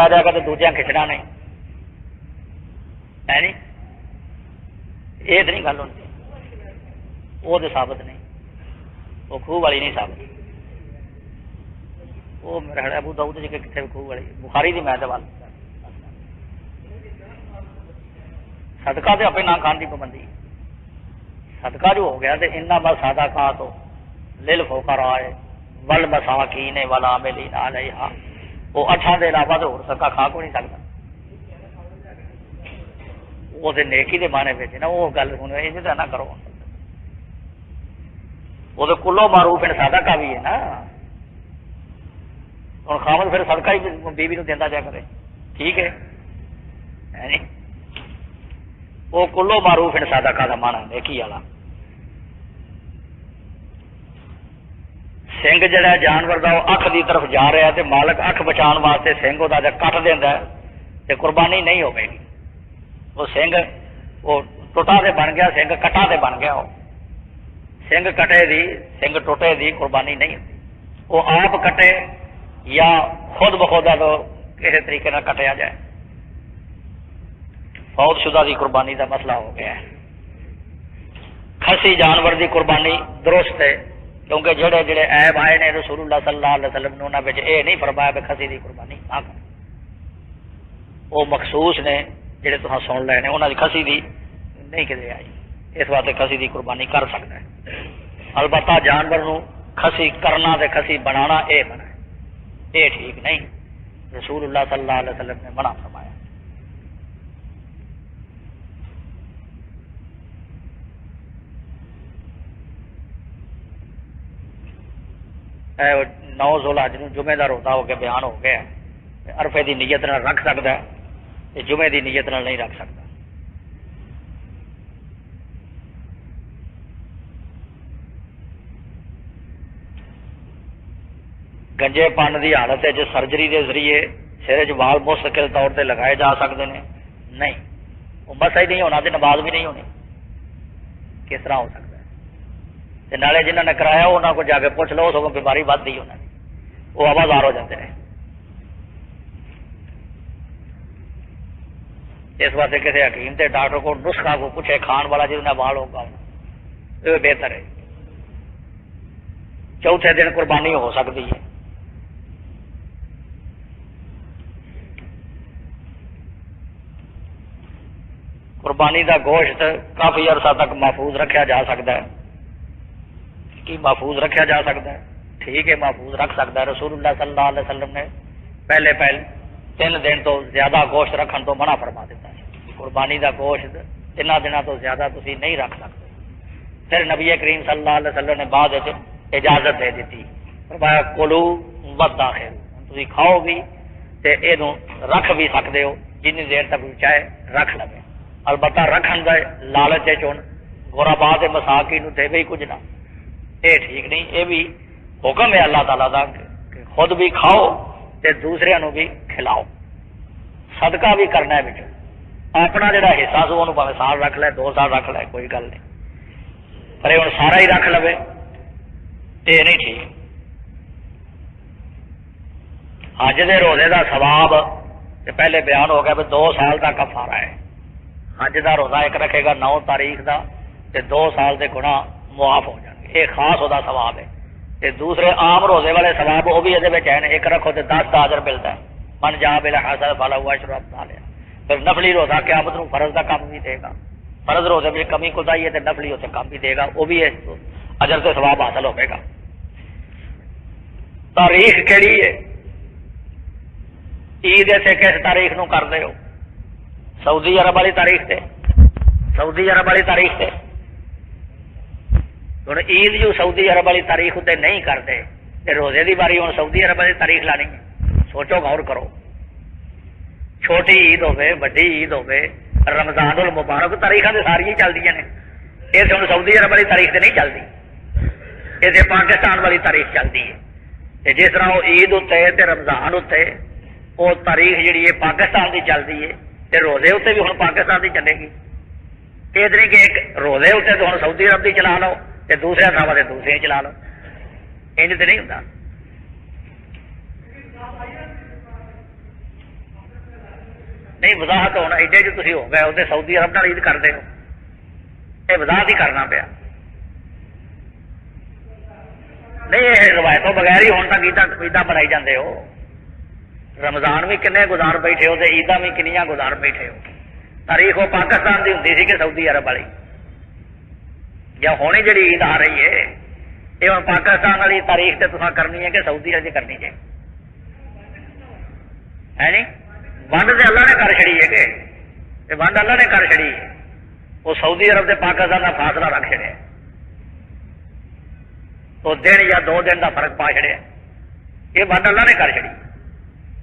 پی جائے گا تو دوجیاں کھچنا نہیں ہے نہیں، یہ تو نہیں گل ہوتی، وہ تو ثابت نہیں، وہ خوہ والی نہیں ثابت، وہ میرا خیال ابو داؤد جی کے کتنے خوہ والی بخاری دی میں وال صدقہ تو اپنے نہ کھان کی پابندی، صدقہ جو ہو گیا تو انہاں بس سادہ کہا تو للفقراء والمساکین والعاملین علیہا، وہ 8 دے علاوہ تو صدقہ کھا کو نہیں سکتا، وہ تو نیکی دے معنی میں نا، وہ گل ہوں یہ نہ کرو، وہ تو کلو معروف ہے صدقہ بھی ہے نا، ہوں خامد پھر صدقہ ہی بیوی نو دینا جا کرے، ٹھیک ہے نہیں، وہ کلو معروف ہے صدقہ کا مانا نیکی والا۔ سنگ جڑا جانور دا وہ اکھ دی طرف جا رہا ہے تے مالک اکھ بچان واسطے سنگ وہ کٹ دینا ہے تے قربانی نہیں ہو گئی، وہ سنگ وہ ٹوٹا تے بن گیا، سنگ کٹا تے بن گیا، وہ سنگ کٹے دی سنگ ٹوٹے دی قربانی نہیں ہوتی، وہ آپ کٹے یا خود بخودا تو کسی طریقے نہ کٹیا جائے، فوت شدہ دی قربانی دا مسئلہ ہو گیا ہے۔ کھسی جانور دی قربانی درست ہے، کیونکہ جڑے جڑے عیب آئے نے رسول اللہ صلی اللہ علیہ وسلم نے انہاں وچ اے نہیں فرمایا کہ کھسی دی قربانی نہ کرو، وہ مخصوص نے جڑے تہاں سن لے نے انہاں دی کھسی دی نہیں کدے آئی، اس واسطے کھسی دی قربانی کر سکتا ہے، البتہ جانور نو کھسی کرنا تے کھسی بنانا اے منع ہے، اے ٹھیک نہیں، رسول اللہ صلی اللہ علیہ وسلم نے منع فرمایا۔ نو ذوالحج جمعے کا روزہ ہو کے بیان ہو گیا، عرفے دی نیت نال رکھ سکتا ہے، جمعے دی نیت نال نہیں رکھ سکتا۔ گنجے پن کی حالت ہے جو سرجری کے ذریعے سر چ وال مستقل طور پہ لگائے جا سکتے ہیں؟ نہیں، وہ مسا ہی نہیں ہونا تو نماز بھی نہیں ہونی، کس طرح ہو سکتا ہے؟ نالے جنہوں نے کرایا انہوں کو جا کے پوچھ لو، سگوں بیماری بد ہی انہوں نے، وہ آوازار ہو جاتے ہیں۔ اس واسطے کسی حکیم تے ڈاکٹر کو نسخہ کو پوچھے کھان والا جنہیں وال ہوگا یہ بہتر ہے۔ چوتھے دن قربانی ہو سکتی ہے۔ قربانی دا گوشت کافی عرصہ تک محفوظ رکھا جا سکتا ہے، کی محفوظ رکھا جا سکتا ہے؟ ٹھیک ہے، محفوظ رکھ سکتا ہے۔ رسول اللہ صلی اللہ علیہ وسلم نے پہلے 3 دن تو زیادہ گوشت رکھن تو منع فرما دیتا ہے، قربانی دا گوشت 3 دنوں تو زیادہ تسی نہیں رکھ سکتے۔ پھر نبی کریم صلی اللہ علیہ وسلم نے بعد اجازت دے دیتی، فرمایا کلو وداخل، تسی کھاؤ بھی تے اینو رکھ بھی سکتے ہو جنی دیر تک چاہے رکھ لو، البتہ رکھن دا لالچ چون غربا تے مساکین نو دے بھی کچھ نہ، یہ ٹھیک نہیں۔ یہ بھی حکم ہے اللہ تعالیٰ کا کہ خود بھی کھاؤ تے دوسرے نو بھی کھلاؤ، صدقہ بھی کرنا ہے بچ، اپنا جڑا حصہ سو وہ بھاوے سال رکھ لے 2 سال رکھ لے کوئی گل نہیں، پر یہ ہوں سارا ہی رکھ لو یہ نہیں ٹھیک۔ حج دے روزے دا ثواب پہلے بیان ہو گیا بھی 2 سال کا کفارہ ہے، حج دا روزہ ایک رکھے گا 9 تاریخ دا تے 2 سال دے گناہ معاف ہو جائیں گے، یہ خاص ہوتا ثواب ہے۔ تے دوسرے عام روزے والے ثواب وہ بھی یہ ایک رکھو تے 10 کا اجر ملتا ہے، من جا بالحسن فلہ اشر امثالہ۔ پھر نفلی روزہ قیامت نو فرض کا کام بھی دے گا، فرض روزے میں کمی کوتاہی ہے تے نفلی اسے کام بھی دے گا، وہ بھی اجر سے ثواب حاصل ہوئے گا۔ تاریخ کیڑی ہے؟ عید سے کس تاریخ نو کر دے ہو؟ سعودی عرب والی تاریخ تے، سعودی عرب والی تاریخ تے ہوں عید جو سعودی عرب والی تاریخ اتنے نہیں کرتے، روزے کی باری ہوں سعودی عرب والی تاریخ لانی ہے؟ سوچو غور کرو، چھوٹی عید ہوے وڈی عید ہوے رمضان المبارک تاریخ تو ساری چلتی ہیں، یہ ہوں سعودی عرب والی تاریخ سے نہیں چلتی، یہ پاکستان والی تاریخ چلتی ہے۔ جس طرح وہ عید اتنے رمضان اتنے وہ تاریخ جیڑی ہے پاکستان کی چلتی ہے، تے روزے اتنے بھی ہوں پاکستان کی چلے گی، یہ نہیں کہ ایک روزے اتنے تو ہوں سعودی عرب کی چلا لو تے دوسرے تھاواں تے دوسرے چلا لو، انج تے نہیں ہوتا۔ نہیں وضاحت ہونا ایڈے جو تھی ہو گئے وہ سعودی عرب نال عید کرتے ہو، یہ وضاحت ہی کرنا پیا. نہیں یہ روایتوں بغیر ہی ہوں تک عیداں منائی جاندے ہو. رمضان بھی کنے گزار بیٹھے ہو تو عیداں بھی کنیاں گزار بیٹھے ہو. تاریخ وہ پاکستان کی ہوتی سی کہ سعودی عرب والی، یا ہونی جڑی عید آ رہی ہے یہ ہوں پاکستان والی تاریخ سے تصا کرنی ہے کہ سعودی عرب کرنی ہے جی. ونڈ تو اللہ نے کر چڑی ہے کہ ونڈ اللہ نے کر چڑی ہے، وہ سعودی عرب سے پاکستان کا فاصلہ رکھ چڑیا، تو دن یا 2 دن کا فرق پا چڑیا. یہ ونڈ اللہ نے کر چڑی،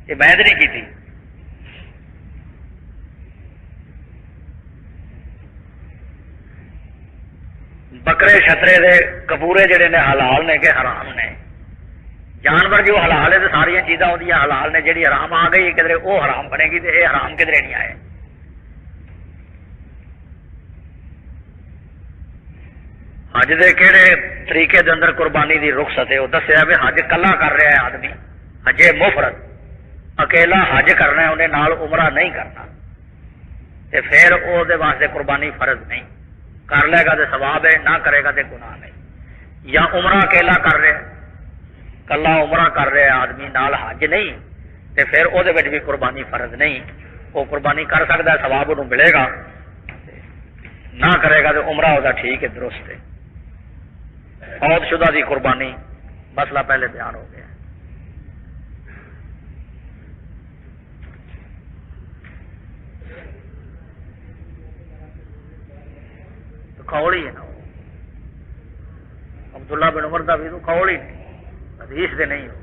یہ میں نہیں کی. بکرے چھترے دے کپورے جڑے نے حلال نے کہ حرام نے؟ جانور جو حلال ہے تو ساری چیزاں وہ حلال نے، جڑی حرام آ گئی کدھر وہ حرام بنے گی، تو یہ حرام کدھر نہیں آئے. حج دے کہڑے طریقے دے اندر قربانی دی رخصت ہے وہ دسیا بھی حج کلا کر رہا ہے آدمی، حج مفرد اکیلا حج کرنا ہے، انہیں نال عمرہ نہیں کرنا، تے پھر وہ دے واسطے قربانی فرض نہیں. کر لے گا تو ثواب ہے، نہ کرے گا تو گناہ نہیں. یا عمرہ اکیلا کر رہے کلا عمرہ کر رہے آدمی نال حج نہیں، تے پھر وہ بھی قربانی فرض نہیں. وہ قربانی کر سکتا ہے، ثواب انہوں ملے گا، نہ کرے گا تو عمرہ وہ ٹھیک ہے، درست ہے. فوت شدہ دی قربانی مسئلہ پہلے بیان ہو گیا. تو قول ہی ہے نا، عبداللہ بن عمر کا بھی تو قول ہی نہیں، حدیث دے نہیں ہو.